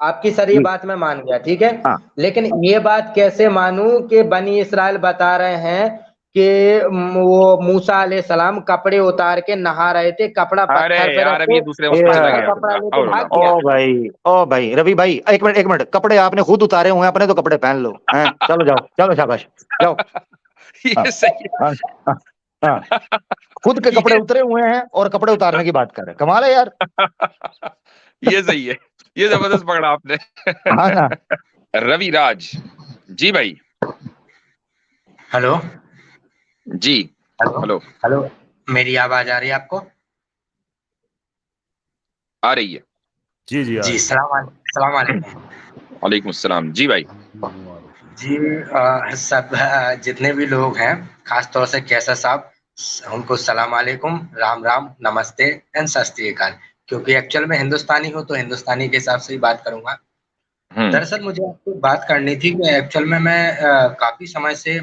آپ کی سر یہ بات میں مان گیا، ٹھیک ہے، ہاں لیکن یہ بات کیسے مانوں کہ بنی اسرائیل بتا رہے ہیں کہ وہ موسیٰ علیہ السلام کپڑے اتار کے نہا رہے تھے، کپڑا ارے پتھر پہ یار ابھی رکھے، یہ دوسرے مسئلے چلا گیا کپڑا لے کے اور بھاگ او گیا۔ بھائی روی بھائی، ایک منٹ، کپڑے آپ نے خود اتارے ہوئے ہیں، اپنے تو کپڑے پہن لو، چلو جاؤ، چلو شاباش، جاؤ۔ ہاں یہ صحیح ہاں ہاں ہاں، خود کے ہے کپڑے اترے ہوئے ہیں اور کپڑے اتارنے کی بات کر رہے ہیں، کمال ہے یار۔ یہ صحیح ہے، یہ زبردست پکڑا آپ نے۔ ہاں نا، روی راج جی بھائی، ہلو جی ہلو ہلو، ہلو، میری آواز آ رہی ہے آپ کو؟ آ رہی ہے؟ جی جی جی، السلام علیکم۔ وعلیکم السلام جی بھائی۔ جی سب جتنے بھی لوگ ہیں، خاص طور سے کیسر صاحب، ان کو السلام علیکم، رام رام، نمستے اینڈ ست شری اکال، کیونکہ ایکچوئل میں ہندوستانی ہوں تو ہندوستانی کے حساب سے ہی بات کروں گا۔ دراصل مجھے آپ سے بات کرنی تھی کہ ایکچوئل میں کافی سمے سے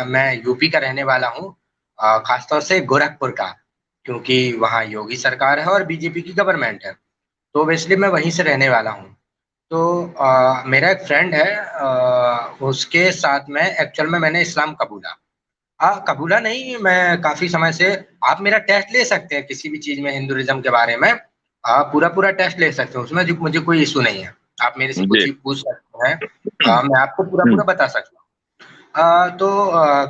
میں یو پی کا رہنے والا ہوں، خاص طور سے گورکھپور کا، کیونکہ وہاں یوگی سرکار ہے اور بی جے پی کی گورنمنٹ ہے، تو اس لیے میں وہیں سے رہنے والا ہوں۔ تو میرا ایک فرینڈ ہے، اس کے ساتھ میں ایکچوئل میں نے اسلام قبولا نہیں، میں کافی سمے سے، آپ میرا ٹیسٹ لے سکتے ہیں کسی بھی چیز میں، ہندوازم کے بارے میں پورا ٹیسٹ لے سکتے ہیں، اس میں مجھے کوئی ایشو نہیں ہے، آپ میرے سے جی کچھ پوچھ سکتے ہیں، میں آپ کو پورا بتا سکتا ہوں۔ تو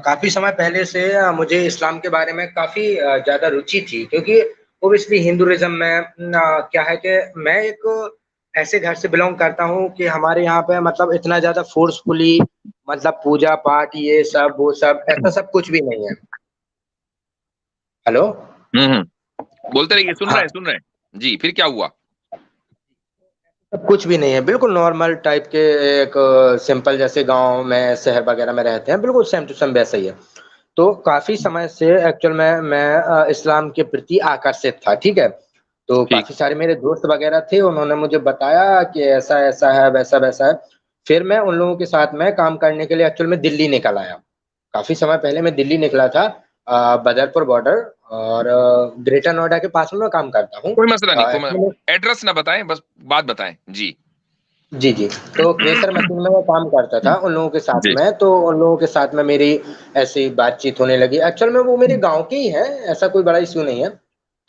کافی سمے پہلے سے مجھے اسلام کے بارے میں کافی زیادہ روچی تھی، کیونکہ اوبیسلی ہندوازم میں کیا ہے کہ میں ایک ایسے گھر سے بلونگ کرتا ہوں کہ ہمارے یہاں پہ مطلب اتنا زیادہ فورسفلی مطلب پوجا پاٹ یہ سب وہ سب ایسا سب کچھ بھی نہیں ہے۔ ہلو، بولتے رہیے، سن ہاں، رہے ہیں جی، پھر کیا ہوا؟ سب کچھ بھی نہیں ہے، بالکل نارمل ٹائپ کے، ایک سمپل جیسے گاؤں میں شہر وغیرہ میں رہتے ہیں، بالکل سیم ٹو سیم ویسا ہی ہے۔ تو کافی سمے سے ایکچوئل میں اسلام کے پرتی آکرشت تھا، ٹھیک ہے، تو ٹھیک، کافی سارے میرے دوست وغیرہ تھے، انہوں نے مجھے بتایا کہ ایسا ایسا ہے، ویسا ویسا ہے، پھر میں ان لوگوں کے ساتھ میں کام کرنے کے لیے ایکچوئل میں دلی نکل آیا۔ کافی سمے پہلے میں دلی نکلا تھا، بدرپور بارڈر اور گریٹر نوئیڈا کے پاس میں کام کرتا ہوں۔ کوئی مسئلہ نہیں، actually میں- ایڈریس نہ بتائیں، بس بات بتائیں جی۔ جی جی، تو کیسر مشین میں کام کرتا تھا ان لوگوں کے ساتھ جی میں، تو ان لوگوں کے ساتھ میں میری ایسی بات چیت ہونے لگی، ایکچوئل میں وہ میرے گاؤں کے ہی ہے، ایسا کوئی بڑا ایشو نہیں ہے۔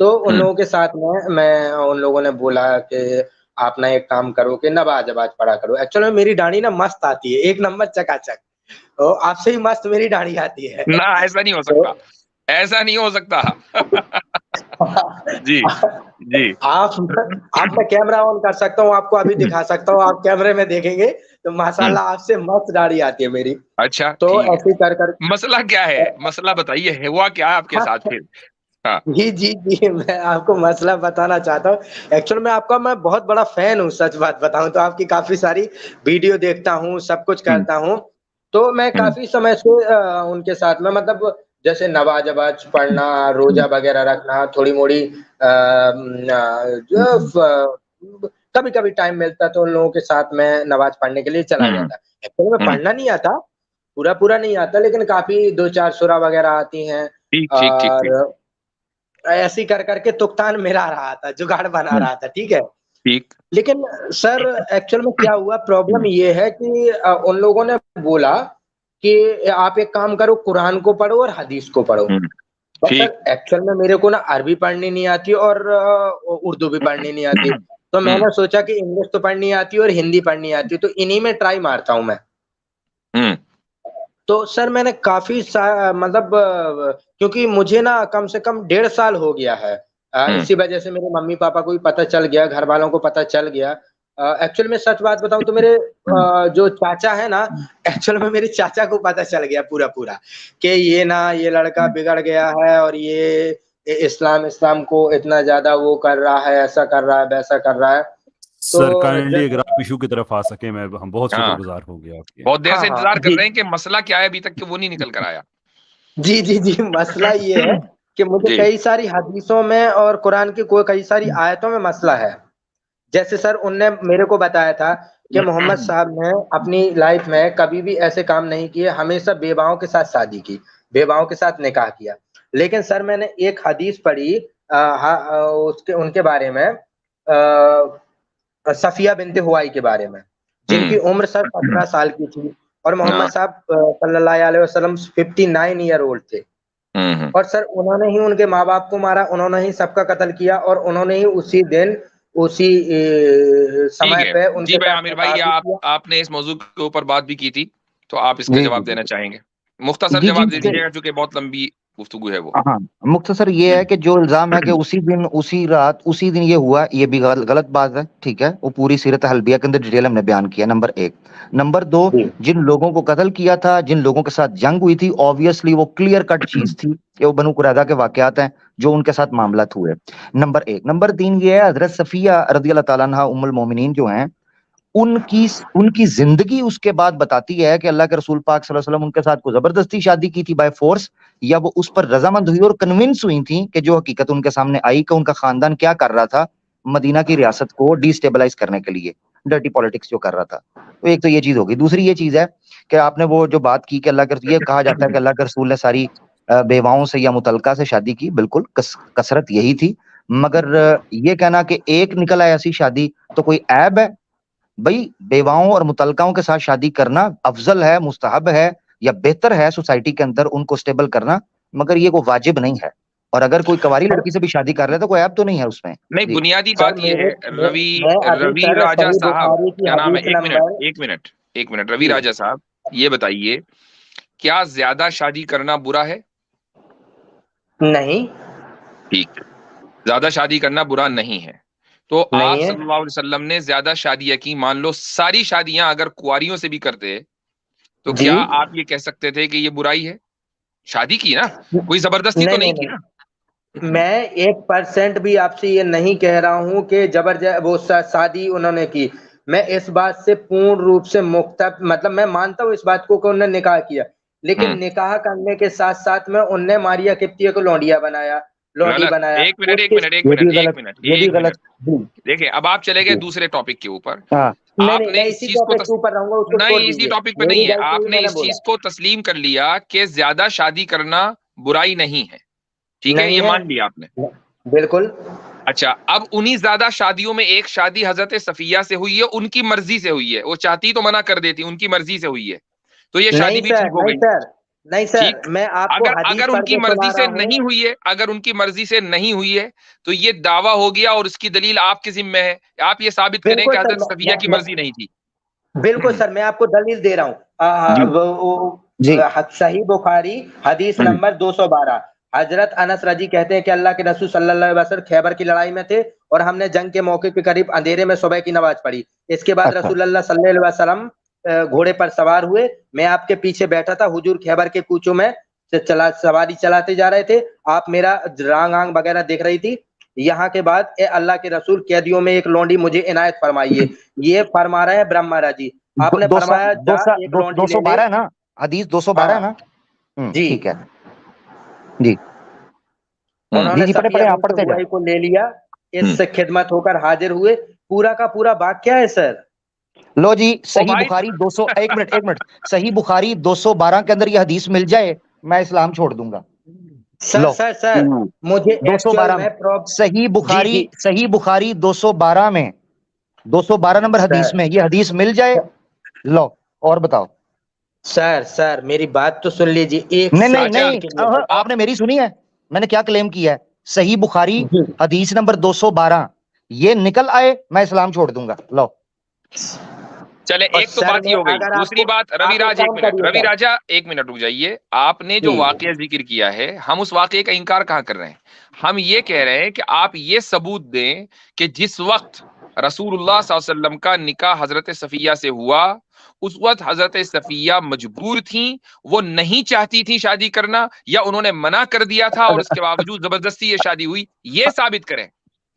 تو ان لوگوں کے ساتھ میں ان لوگوں نے بولا کہ آپ نا ایک کام کرو کہ نماز پڑھا کرو، ایکچوئل میں میری داڑھی نا مست آتی ہے، ایک نمبر چکا چک، آپ سے ہی مست میری داڑھی آتی ہے۔ نہ، ایسا نہیں ہو تو سکتا، ایسا نہیں ہو سکتا۔ جی جی آپ میں کیمرہ آن کر سکتا ہوں، آپ کو ابھی دکھا سکتا ہوں، آپ کیمرے میں دیکھیں گے تو ماشاءاللہ آپ سے مست داڑھی آتی ہے میری۔ اچھا تو ٹھیک ایسے ہے، کر مسئلہ کیا ہے؟ مسئلہ بتائیے، ہوا کیا آپ کے ساتھ پھر؟ ہاں جی جی جی، میں آپ کو مسئلہ بتانا چاہتا ہوں۔ ایکچوئل میں آپ کا میں بہت بڑا فین ہوں، سچ بات بتاؤں تو آپ کی کافی ساری ویڈیو دیکھتا ہوں، سب کچھ کرتا ہوں، تو میں کافی سمے سے ان کے ساتھ میں مطلب جیسے نماز پڑھنا، روزہ وغیرہ رکھنا، تھوڑی موڑی کبھی کبھی ٹائم ملتا تو ان لوگوں کے ساتھ میں نماز پڑھنے کے لیے چلا جاتا۔ ایکچوئلی میں پڑھنا نہیں آتا، پورا نہیں آتا، لیکن کافی دو چار سورہ وغیرہ آتی ہیں، ٹھیک ٹھیک ٹھیک ٹھیک اور ایسی کر کے تختان میرا رہا تھا، جگاڑ بنا رہا تھا، ٹھیک ہے۔ ٹھیک، لیکن سر ایکچوئل میں کیا ہوا، پرابلم یہ ہے کہ ان لوگوں نے بولا کہ آپ ایک کام کرو، قرآن کو پڑھو اور حدیث کو پڑھو۔ بس سر ٹھیک، ایکچوئل میں میرے کو نا عربی پڑھنی نہیں آتی اور اردو بھی پڑھنی نہیں آتی، تو میں نے سوچا کہ انگلش تو پڑھنی آتی اور ہندی پڑھنی آتی، تو انہی میں ٹرائی مارتا ہوں میں۔ تو سر میں نے کافی مطلب کیونکہ مجھے نا کم سے کم 1.5 سال ہو گیا ہے، اسی وجہ سے میرے ممی پاپا کو بھی پتہ چل گیا، گھر والوں کو پتہ چل گیا۔ ایکچوئل میں سچ بات بتاؤں تو میرے جو چاچا ہے نا، ایکچوئل میں میرے چاچا کو پتہ چل گیا پورا کہ یہ لڑکا بگڑ گیا ہے، اور یہ اسلام کو اتنا زیادہ وہ کر رہا ہے، ایسا کر رہا ہے، ویسا کر رہا ہے۔ تو سر کائنڈلی اگر آپ ایشو کی طرف آ سکیں، ہم بہت شکر ہاں، گزار ہوں گے آپ کے۔ بہت دیر ہاں سے ہاں انتظار کر جی رہے ہیں کہ مسئلہ کیا ہے، ابھی تک کہ وہ نہیں نکل کر آیا۔ جی جی جی، مسئلہ یہ ہے کہ مجھے جی کئی ساری حدیثوں میں اور قرآن کی کئی ساری آیتوں میں مسئلہ ہے۔ جیسے سر ان نے میرے کو بتایا تھا کہ محمد صاحب نے اپنی لائف میں کبھی بھی ایسے کام نہیں کیے، ہمیشہ بیواؤں کے ساتھ شادی کی، بیواؤں کے ساتھ نکاح کیا۔ لیکن سر میں نے ایک حدیث پڑھی ان کے بارے میں، صفیہ بنت ہوائی کے بارے میں، جن کی عمر سر 17 سال کی تھی، اور محمد صاحب صلی اللہ علیہ وسلم 59 ایئر اولڈ تھے، اور سر انہوں نے ہی ان کے ماں باپ کو مارا، انہوں نے ہی سب کا قتل کیا، اور انہوں نے ہی اسی دن اسی سمے پہ ان جی کے بھائی ساتھ عامر بھائی، نکاح بھی کیا۔ آپ نے اس موضوع کے اوپر بات بھی کی تھی، تو آپ اس کا جی جواب جی دینا چاہیں گے؟ مختصر جی جواب دے جی دیجیے گا چونکہ بہت لمبی گفتگو ہے وہ۔ ہاں، مختصر یہ ہے کہ جو الزام ہے کہ اسی دن اسی رات اسی دن یہ ہوا، یہ بھی غلط بات ہے، ٹھیک ہے، وہ پوری سیرت حلبیہ کے اندر ڈیٹیل ہم نے بیان کیا، نمبر 1۔ نمبر 2، جن لوگوں کو قتل کیا تھا، جن لوگوں کے ساتھ جنگ ہوئی تھی، آبویسلی وہ کلیئر کٹ چیز تھی کہ وہ بنو قریظہ کے واقعات ہیں جو ان کے ساتھ معاملات ہوئے، نمبر 1۔ نمبر 3 یہ ہے، حضرت صفیہ رضی اللہ تعالیٰ عنہ ام المومنین جو ہیں، ان کی زندگی اس کے بعد بتاتی ہے کہ اللہ کے رسول پاک صلی اللہ علیہ وسلم ان کے ساتھ کو زبردستی شادی کی تھی بائی فورس، یا وہ اس پر رضامند ہوئی اور کنونس ہوئی تھیں کہ جو حقیقت ان کے سامنے آئی کہ ان کا خاندان کیا کر رہا تھا مدینہ کی ریاست کو ڈی اسٹیبلائز کرنے کے لیے، ڈرٹی پالیٹکس جو کر رہا تھا۔ تو ایک تو یہ چیز ہوگی۔ دوسری یہ چیز ہے کہ آپ نے وہ جو بات کی کہ یہ کہا جاتا ہے کہ اللہ کے رسول نے ساری بیواؤں سے یا متعلقہ سے شادی کی، بالکل کثرت یہی تھی، مگر یہ کہنا کہ ایک نکل آئے ایسی شادی تو کوئی عیب ہے؟ بھائی بیواؤں اور متعلقاؤں کے ساتھ شادی کرنا افضل ہے، مستحب ہے یا بہتر ہے سوسائٹی کے اندر ان کو اسٹیبل کرنا، مگر یہ کوئی واجب نہیں ہے۔ اور اگر کوئی کواری لڑکی سے بھی شادی کر رہے تو کوئی عیب تو نہیں ہے اس میں۔ نہیں، جی بنیادی سر بات یہ ہے، میں ابھی روی سر راجہ صحیح صاحب، بخاری کی کیا نام ہے، حدیث نمبر ایک منٹ روی راجہ صاحب، یہ بتائیے کیا زیادہ شادی کرنا برا ہے؟ نہیں ٹھیک، زیادہ شادی کرنا برا نہیں ہے، تو آپ نہیں ہے، صلی اللہ علیہ وسلم نے زیادہ شادیاں کی، مان لو ساری شادیاں اگر کنواریوں سے بھی کرتے تو جی کیا آپ یہ کہہ سکتے تھے کہ یہ برائی ہے؟ شادی کی نا، کوئی زبردستی تو نہیں کی نا۔ میں 1% بھی آپ سے یہ نہیں کہہ رہا ہوں کہ وہ شادی انہوں نے کی، میں اس بات سے پورن روپ سے مطلب میں مانتا ہوں اس بات کو کہ انہوں نے نکاح کیا، لیکن نکاح کرنے کے ساتھ ساتھ میں انہوں نے ماریا قبطیہ کو لونڈی غلط، بنایا۔ ایک منٹ یہ بھی غلط۔ دیکھیں اب آپ چلے گئے دوسرے ٹاپک کے اوپر، ہاں آپ نہیں نے میں اس اسی چیز کو ٹاپک کے اوپر رہوں گا، اس کو چھوڑ نہیں، اسی دیجیے، ٹاپک پہ میری نہیں ہے، غلطی آپ ہوئی، نے میں اس بولا چیز کو تسلیم کر لیا کہ زیادہ شادی کرنا برائی نہیں ہے، ٹھیک ہے، یہ نہیں ہے، مان لیا آپ نے۔ بالکل۔ اچھا، اب انہی زیادہ شادیوں میں ایک شادی حضرت صفیہ سے ہوئی ہے، ان کی مرضی سے ہوئی ہے، وہ چاہتی تو منع کر دیتی، ان کی مرضی سے ہوئی ہے، تو یہ شادی نہیں بھی سر، ٹھیک ہو نہیں گئی، سر، نہیں سر، ٹھیک۔ میں آپ کو حدیث اگر ان پڑھ کی کے مرضی سنا سے رہا ہوں۔ نہیں ہوئی ہے، اگر ان کی مرضی سے نہیں ہوئی ہے تو یہ دعویٰ ہو گیا اور اس کی دلیل آپ کے ذمہ ہے، آپ یہ ثابت کریں کہ بالکل سر، حضرت صفیہ کی مرضی نہیں تھی۔ بالکل سر، میں آپ کو دلیل دے رہا ہوں۔ جی صحیح بخاری حدیث نمبر 212، حضرت انس رضی کہتے ہیں کہ اللہ کے رسول صلی اللہ علیہ وسلم خیبر کی لڑائی میں تھے اور ہم نے جنگ کے موقع کے قریب اندھیرے میں صبح کی نماز پڑھی، اس کے بعد اچھا رسول اللہ صلی اللہ علیہ وسلم گھوڑے پر سوار ہوئے، میں آپ کے پیچھے بیٹھا تھا، حضور خیبر کے کوچوں میں سواری چلاتے جا رہے تھے، آپ میرا رانگ آنگ وغیرہ دیکھ رہی تھی، یہاں کے بعد اے اللہ کے رسول قیدیوں میں ایک لونڈی مجھے عنایت فرمائیے، یہ فرما رہے ہیں برہما جی، آپ نے فرمایا جا ایک لونڈی لے لے۔ 212 ہے نا حدیث، 212 ہے نا؟ جی ٹھیک ہے جی انہوں جی نے جی، پڑھے صفیہ پڑھے آپ بنت پڑھتے جائیں۔ حویٰ کو لے لیا، اس سے خدمت ہو کر حاضر ہوئے، پورا کا پورا باقیہ ہے سر۔ لو جی، او صحیح بھائی، بخاری 200، ایک منٹ، صحیح بخاری 212 کے اندر یہ حدیث مل جائے میں اسلام چھوڑ دوں گا۔ سر لو سر سر مجھے ایکچوئل 212 میں جی جی صحیح بخاری 212 میں 212 نمبر حدیث سر میں یہ حدیث مل جائے، لو اور بتاؤ۔ سر میری بات تو سن لیجیے ایک نہیں اچھا، سیکنڈ کے لیے۔ آپ نے میری سنی ہے، میں نے کیا کلیم کیا ہے؟ صحیح بخاری جی حدیث نمبر 212 یہ نکل آئے میں اسلام چھوڑ دوں گا۔ لو چلے اور ایک تو سر بات یہ میں ہو گئی، اگر آپ دوسری کو بات روی آپ ایک راج، ایک کام منٹ کریے روی سر راجا، ایک منٹ رک جائیے، آپ نے جو جی واقعہ ذکر کیا ہے ہم اس واقعے کا انکار کہاں کر رہے ہیں، ہم یہ کہہ رہے ہیں کہ آپ یہ ثبوت دیں کہ جس وقت رسول اللہ صلی اللہ علیہ وسلم کا نکاح حضرت صفیہ سے ہوا اس وقت حضرت صفیہ مجبور تھیں، وہ نہیں چاہتی تھی شادی کرنا، یا انہوں نے منع کر دیا تھا اور اس کے باوجود زبردستی یہ شادی ہوئی، یہ ثابت کریں۔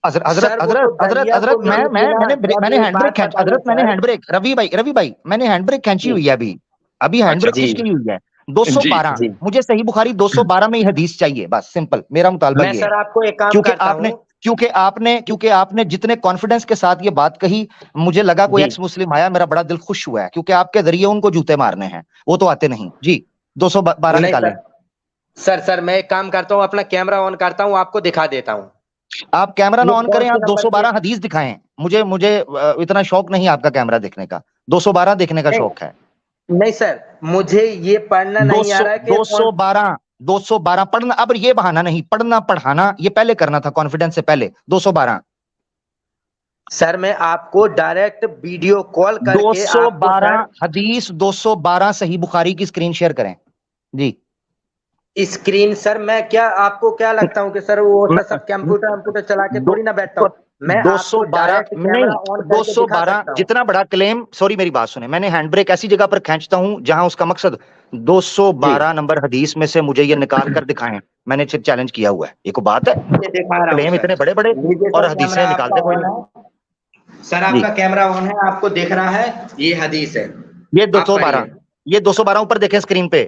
سر وہ تو دریا کو حضرت نہیں پینا۔ میں نے ہینڈ بریک کھینچ، حضرت میں نے ہینڈ بریک، روی بھائی میں نے ہینڈ بریک کھینچی ہوئی ہے، ابھی ہینڈ اچھا بریک جی کھینچی ہوئی ہے۔ جی 212 جی مجھے صحیح بخاری 212 میں یہ حدیث چاہیے، بس سمپل میرا مطالبہ میں یہ ہے، سر آپ کو ایک کام کیونکہ کرتا آپ نے ہوں۔ کیونکہ آپ نے جتنے کانفیڈنس کے ساتھ یہ بات کہی مجھے لگا کوئی جی ایکس مسلم آیا، میرا بڑا دل خوش ہوا ہے، کیونکہ آپ کے ذریعے ان کو جوتے مارنے ہیں، وہ تو آتے نہیں۔ جی 212 نہیں نکالیں۔ سر میں ایک کام کرتا ہوں، اپنا کیمرہ آن کرتا ہوں، آپ کو دکھا دیتا ہوں۔ آپ کیمرہ نہ یہ آن کون کریں, سی آپ نمبر 212 حدیث دکھائیں. مجھے اتنا شوق نہیں آپ کا کیمرہ دیکھنے کا, 212 دیکھنے کا شوق ہے. نہیں سر, مجھے یہ پڑھنا نہیں آ رہا ہے کہ 212 پڑھنا. اب یہ بہانہ نہیں, پڑھنا پڑھانا یہ پہلے کرنا تھا کانفیڈنس سے پہلے. 212 سر میں آپ کو ڈائریکٹ ویڈیو کال کر کے آپ کو 212 سر حدیث 212 صحیح بخاری کی اسکرین شیئر کریں جی. اسکرین, سر میں کیا آپ کو کیا لگتا ہوں کہ سر وہ سب کمپیوٹر چلا کے تھوڑی نہ بیٹھتا ہوں, میں آپ کو 212 ڈائریکٹ کیمرہ نہیں, آن کر کے دکھا 212 سکتا ہوں. جتنا بڑا کلیم, سوری میری بات سنیں, میں نے ہینڈ بریک ایسی جگہ پر کھینچتا ہوں جہاں اس کا مقصد 212 نمبر حدیث میں سے مجھے یہ نکال کر دکھائیں. میں نے چیلنج کیا ہوا ہے, یہ کوئی بات ہے؟ یہ دکھا رہا ہوں کلیم سر. اتنے بڑے بڑے لیجیے اور سر, حدیثیں کیمرہ آپ نکالتے کا کوئی آن نہیں. ہے سر, آپ جی, کا کیمرہ آن ہے, آپ کو دیکھ رہا ہے یہ حدیث ہے. یہ آپ پڑھیے. 212 اوپر دیکھیں اسکرین پہ,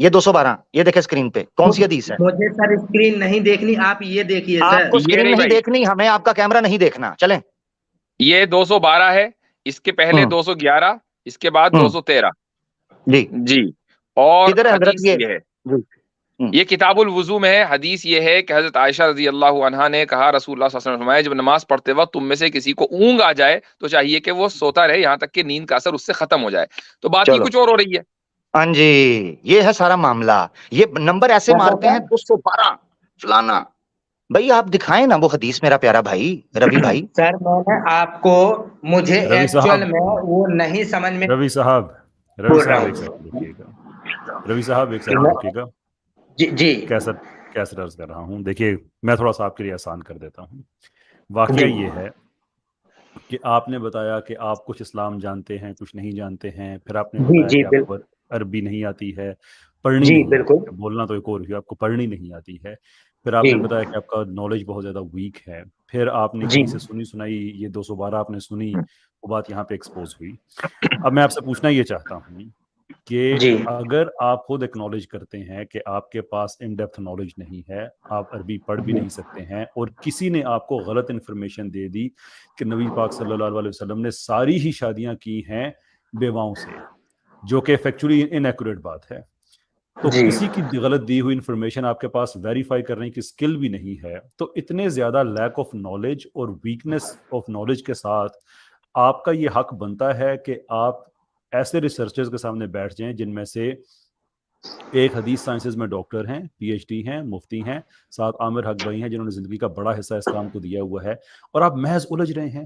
یہ 212 یہ دیکھیں اسکرین پہ, کون سی حدیث ہے؟ مجھے سر اسکرین نہیں دیکھنی, آپ یہ دیکھیے آپ سر. کو یہ اسکرین نہیں نہیں بھائی, دیکھنی, ہمیں آپ کا کیمرہ نہیں دیکھنا. چلیں, یہ 212 ہے, اس کے پہلے 211, اس کے بعد 213. جی جی, اور کدھر ہے حضرت حدیث یہ ہے, جی یہ کتاب الوضو میں ہے. حدیث یہ ہے کہ حضرت عائشہ رضی اللہ عنہا نے کہا رسول اللہ صلی اللہ علیہ وسلم نے فرمایا جب نماز پڑھتے وقت تم میں سے کسی کو اونگ آ جائے تو چاہیے کہ وہ سوتا رہے یہاں تک کہ نیند کا اثر اس سے ختم ہو جائے. تو بات ہی چلو, کچھ اور ہو رہی ہے. ہاں جی, یہ ہے سارا معاملہ. یہ نمبر ایسے کیا مارتے ہیں 212 فلانا. بھائی آپ دکھائیں نا وہ حدیث, میرا پیارا بھائی روی بھائی. سر میں نے آپ کو, مجھے روی ایکچوئل صاحب, میں وہ نہیں سمجھ میں روی صاحب, روی بول رہا صاحب ایک ہوں. سیکنڈ رکیے گا, روی صاحب ایک سیکنڈ رکیے گا. جی جی کیسے عرض کر رہا ہوں, دیکھیے میں تھوڑا سا آپ کے لیے آسان کر دیتا ہوں. واقعہ جی یہ ہے کہ آپ نے بتایا کہ آپ کچھ اسلام جانتے ہیں کچھ نہیں جانتے ہیں, پھر آپ نے جی بتایا جی کہ آپ کو عربی نہیں آتی ہے, پڑھنی جی نہیں آتی بالکل. ہے, بولنا تو ایک اور ہے, آپ کو پڑھنی نہیں آتی ہے. پھر آپ جی نے بتایا کہ آپ کا نالج بہت زیادہ ویک ہے. پھر آپ نے جی کہیں سے سنی سنائی یہ 212 آپ نے سنی, وہ بات یہاں پہ ایکسپوز ہوئی. اب میں آپ سے پوچھنا یہ چاہتا ہوں کہ جی اگر آپ خود ایکنالج کرتے ہیں کہ آپ کے پاس ان ڈیپتھ نالج نہیں ہے, آپ عربی پڑھ بھی نہیں سکتے ہیں, اور کسی نے آپ کو غلط انفارمیشن دے دی کہ نبی پاک صلی اللہ علیہ وسلم نے ساری ہی شادیاں کی ہیں بیواؤں سے, جو کہ فیکچولی انیکوریٹ بات ہے, تو جی کسی کی غلط دی ہوئی انفارمیشن آپ کے پاس ویریفائی کرنے کی اسکل بھی نہیں ہے, تو اتنے زیادہ لیک آف نالج اور ویکنس آف نالج کے ساتھ آپ کا یہ حق بنتا ہے کہ آپ ایسے ریسرچرز کے سامنے بیٹھ جائیں جن میں سے ایک حدیث سائنسز میں ڈاکٹر ہیں, پی ایچ ڈی ہیں, مفتی ہیں, ساتھ عامر حق بھائی ہیں جنہوں نے زندگی کا بڑا حصہ اس کام کو دیا ہوا ہے, اور آپ محض الجھ رہے ہیں.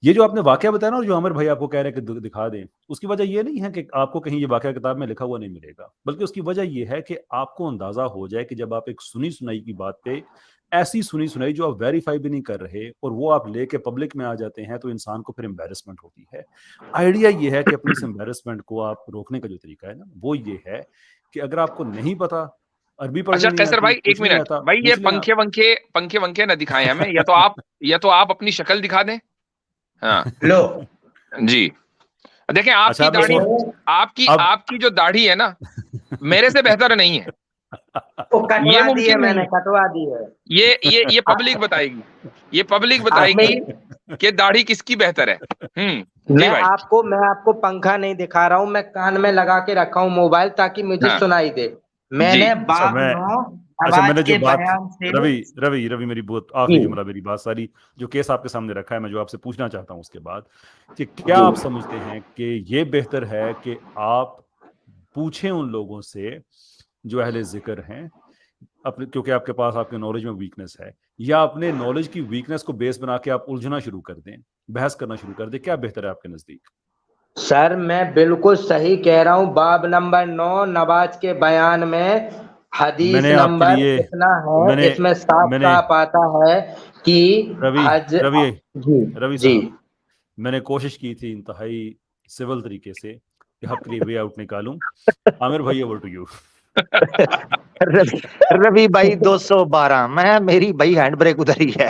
یہ جو آپ نے واقعہ بتایا نا, اور جو عامر بھائی آپ کو کہہ رہے ہیں کہ دکھا دیں, اس کی وجہ یہ نہیں ہے کہ آپ کو کہیں یہ واقعہ کتاب میں لکھا ہوا نہیں ملے گا, بلکہ اس کی وجہ یہ ہے کہ آپ کو اندازہ ہو جائے کہ جب آپ ایک سنی سنائی کی بات پہ ایسی سنی سنائی جو آپ ویریفائی بھی نہیں کر رہے اور وہ آپ لے کے پبلک میں آ جاتے ہیں, تو انسان کو پھر امبیرسمنٹ ہوتی ہے. آئیڈیا یہ ہے کہ اپنی اس امبیرسمنٹ کو آپ روکنے کا جو طریقہ ہے نا, وہ یہ ہے کہ اگر آپ کو نہیں پتا, عربی پڑھنی اچھا نہیں کیسر آتی, بھائی ایک کچھ نہیں منٹ آتا, بھائی, یہ پوچھ لیں آپ. پنکھے ونکھے نہ دکھائیں ہمیں, یا تو آپ اپنی شکل دکھا دیں. ہاں لو جی, دیکھیں آپ اچھا کی آپ داڑھی, اب آپ کی جو داڑھی ہے نا میرے سے بہتر نہیں ہے. وہ یہ کٹوا دی ہے, ممکن میں نہیں نے ہے, کٹوا دی ہے. یہ پبلک بتائے گی, یہ پبلک بتائے آپ میں گی کہ داڑھی کس کی بہتر ہے. جی بھائی. میں آپ کو پنکھا نہیں دکھا رہا ہوں, میں کان میں لگا کے رکھا ہوں موبائل تاکہ مجھے ہاں سنائی دے. میں جی نے اچھا باب 9 میں نے آواز جو کے بات, بیان سے. روی میری بہت آخری جملہ, میری بات ساری جو کیس آپ کے سامنے رکھا ہے, میں جو آپ سے پوچھنا چاہتا ہوں اس کے بعد, کہ کیا جی آپ سمجھتے ہیں کہ یہ بہتر ہے کہ آپ پوچھیں ان لوگوں سے جو اہل ذکر ہیں, کیونکہ آپ کے پاس آپ کے نالج میں ویکنس ہے, یا اپنے نالج کی ویکنس کو بیس بنا کے آپ الجھنا شروع کر دیں, بحث کرنا شروع کر دیں, کیا بہتر ہے آپ کے نزدیک؟ سر میں بالکل صحیح کہہ رہا ہوں, باب نمبر 9 نماز کے بیان میں میں حدیث نے آپ کے نمبر لیے اتنا ہے, اس میں صاف میں نے صاف آتا ہے کہ روی حج. روی جی روی جی صاحب, میں نے کوشش کی تھی انتہائی سول طریقے سے کہ آپ کے لیے وے آؤٹ نکالوں. عامر بھائی, اوور ٹو یو. روی بھائی 212, میری بھائی ہینڈ بریک ادھر ہی ہے.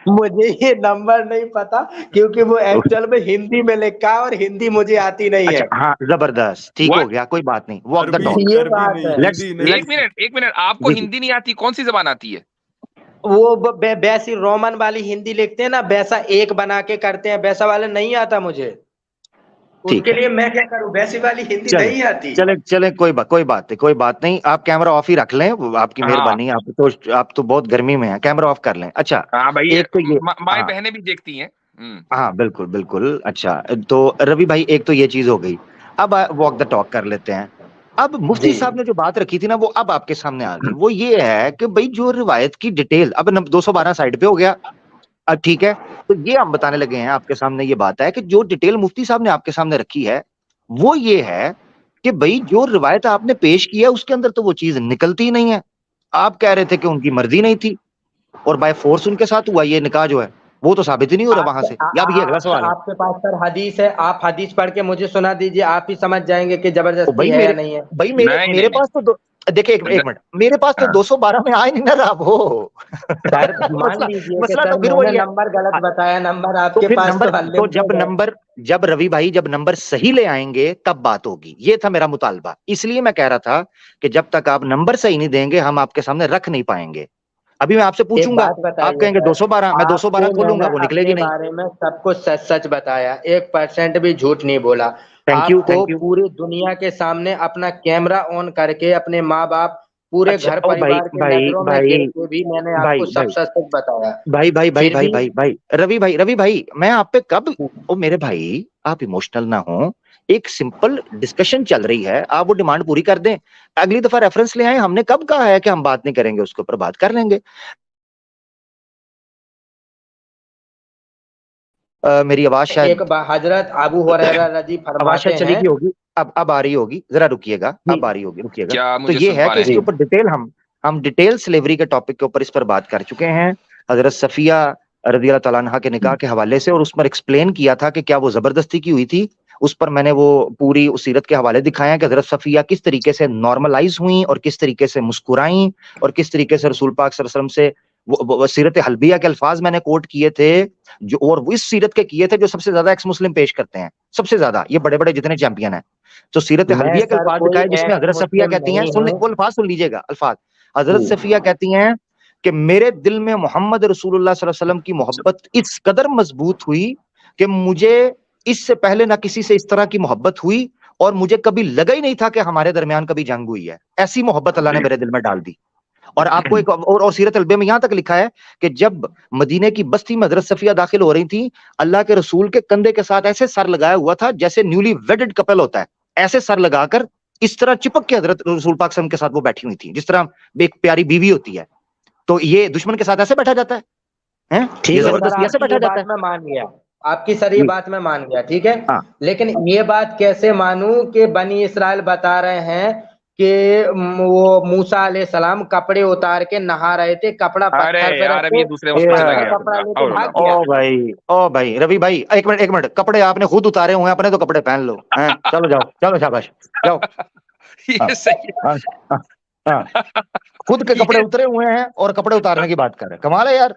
مجھے یہ نمبر نہیں پتا کیونکہ وہ ایکچوئل میں ہندی میں لکھا ہے اور ہندی مجھے آتی نہیں اچھا ہے. ہاں, زبردست, ٹھیک ہو What? گیا, کوئی بات نہیں, واک دا عربی ڈاگ. یہ عربی بات نہیں, ہے. ہندی نہیں. ایک منٹ, آپ کو جی جی, ہندی نہیں آتی, کون سی زبان آتی ہے؟ وہ ویسی رومن والی ہندی لکھتے ہیں نا, ویسا ایک بنا کے کرتے ہیں, ویسا والا نہیں آتا مجھے. اس کے لیے میں کیا کروں, ویسی والی ہندی نہیں آتی. چلے کوئی بات نہیں, آپ کیمرہ آف ہی رکھ لیں, آپ کی مہربانی, آپ تو بہت گرمی میں ہیں, کیمرہ آف کر لیں. اچھا ہاں بھائی, ایک تو یہ, مائیں بہنیں بھی دیکھتی ہیں. ہاں بالکل. اچھا تو روی بھائی ایک تو یہ چیز ہو گئی, اب واک دا ٹاک کر لیتے ہیں. اب مفتی صاحب نے جو بات رکھی تھی نا وہ اب آپ کے سامنے آ گئی, وہ یہ ہے کہ بھائی جو روایت کی ڈیٹیل, اب 212 سائڈ پہ ہو گیا, اب ٹھیک ہے, تو یہ ہم بتانے لگے ہیں آپ کے سامنے, یہ بات ہے کہ جو ڈیٹیل مفتی صاحب نے آپ کے سامنے رکھی ہے وہ یہ ہے کہ بھائی جو روایت آپ نے پیش کی ہے اس کے اندر تو وہ چیز نکلتی نہیں ہے. آپ کہہ رہے تھے کہ ان کی مرضی نہیں تھی اور بائی فورس ان کے ساتھ ہوا یہ نکاح جو ہے, وہ تو ثابت ہی نہیں ہو رہا وہاں سے, یا بھی یہ اگلا سوال ہے. آپ کے پاس سر حدیث ہے, آپ حدیث پڑھ کے مجھے سنا دیجئے, آپ ہی سمجھ جائیں گے کہ زبردستی ہے یا نہیں ہے. بھائی میرے پاس تو دیکھیں ایک منٹ, میرے پاس تو 212 میں آئے نہیں نہ رہا وہ. سر مان لیجئے کہ مسئلہ سر تو پھر میں نے وہی ہے, نمبر غلط بتایا, نمبر آپ تو کے پھر پاس نمبر, تو جب روی بھائی جب نمبر صحیح لے آئیں گے تب بات ہوگی, یہ تھا میرا مطالبہ. اس لیے میں کہہ رہا تھا کہ جب تک آپ نمبر صحیح نہیں دیں گے ہم آپ کے سامنے رکھ نہیں پائیں گے. ابھی میں آپ سے پوچھوں گا, آپ کہیں گے 212, میں 212 کھولوں گا, وہ نکلے گی نہیں. بارے میں سب کچھ سچ بتایا, 1% بھی جھوٹ نہیں بولا. تھینک آپ کو یو. پوری دنیا کے سامنے اپنا کیمرہ آن کر کے اپنے ماں باپ پورے گھر پریوار کی نظروں میں گر کے بھی میں نے آپ کو سب سچ بتایا. بھائی روی بھائی, میں آپ پہ کب, او میرے بھائی آپ ایموشنل نہ ہوں, ایک سمپل ڈسکشن چل رہی ہے, آپ وہ ڈیمانڈ پوری کر دیں, اگلی دفعہ ریفرنس لے آئیں. ہم نے کب کہا ہے کہ ہم بات نہیں کریں گے, اس کے اوپر بات کر لیں گے. میری آواز شاید حضرت ابو ہریرہ رضی آواز شاید فرماتے چلی ہیں, گئی ہوگی, اب آ رہی ہوگی, ذرا رکیے گا, اب آ رہی ہوگی, رکیے گا. کیا تو مجھے یہ سن ہے پا کہ رہے اس کے اوپر ڈیٹیل ہم ڈیٹیل سلیوری کے ٹاپک کے اوپر اس پر بات کر چکے ہیں, حضرت صفیہ رضی اللہ تعالیٰ عنہا کے نکاح کے حوالے سے, اور اس پر ایکسپلین کیا تھا کہ کیا وہ زبردستی کی ہوئی تھی. اس پر میں نے وہ پوری سیرت کے حوالے دکھائے ہیں کہ حضرت صفیہ کس طریقے سے نارملائز ہوئیں اور کس طریقے سے مسکرائیں اور کس طریقے سے رسول پاک صلی اللہ علیہ وسلم سے وہ سیرت حلبیہ کے الفاظ میں نے کوٹ کیے تھے, جو اور وہ اس سیرت کے کیے تھے جو سب سے زیادہ ایکس مسلم پیش کرتے ہیں, سب سے زیادہ یہ بڑے بڑے جتنے چیمپئن ہیں. تو سیرت حلبیہ کے الفاظ دکھائے جس میں حضرت صفیہ کہتی ہیں, وہ الفاظ سن لیجیے گا, الفاظ حضرت صفیہ کہتی ہیں کہ میرے دل میں محمد رسول اللہ صلی اللہ علیہ وسلم کی محبت اس قدر مضبوط ہوئی کہ مجھے اس سے پہلے نہ کسی سے اس طرح کی محبت ہوئی اور مجھے کبھی لگا ہی نہیں تھا کہ ہمارے درمیان کبھی جنگ ہوئی ہے. ایسی محبت اللہ نے میرے دل میں ڈال دی. اور آپ کو ایک اور سیرت البیہ میں یہاں تک لکھا ہے کہ جب مدینے کی بستی میں حضرت صفیہ داخل ہو رہی تھی, اللہ کے رسول کے کندھے کے ساتھ ایسے سر لگایا ہوا تھا جیسے نیولی ویڈڈ کپل ہوتا ہے, ایسے سر لگا کر اس طرح چپک کے حضرت رسول پاک صلی اللہ علیہ وسلم کے ساتھ وہ بیٹھی ہوئی تھی جس طرح ایک پیاری بیوی ہوتی ہے. تو یہ دشمن کے ساتھ ایسے بیٹھا جاتا ہے, یہ زبردستی ایسے بیٹھا جاتا ہے. میں مان گیا آپ کی سر یہ بات میں مان گیا, ٹھیک ہے, لیکن یہ بات کیسے مانوں کہ بنی اسرائیل بتا رہے ہیں کہ وہ موسیٰ علیہ السلام کپڑے اتار کے نہا رہے تھے, کپڑا پتھر پہ رکھے, کپڑا لے کے بھاگ گیا. او بھائی روی بھائی ایک منٹ, کپڑے آپ نے خود اتارے ہوئے ہیں, اپنے تو کپڑے پہن لو, چلو جاؤ, چلو شاباش جاؤ. خود کے کپڑے اترے ہوئے ہیں اور کپڑے اتارنے کی بات کر رہے ہیں, کمال ہے یار.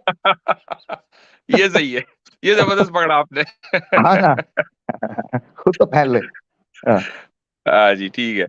یہ صحیح ہے, یہ زبردست پکڑا آپ نے. ہاں نا, خود تو پہن لے. ہاں جی ٹھیک ہے.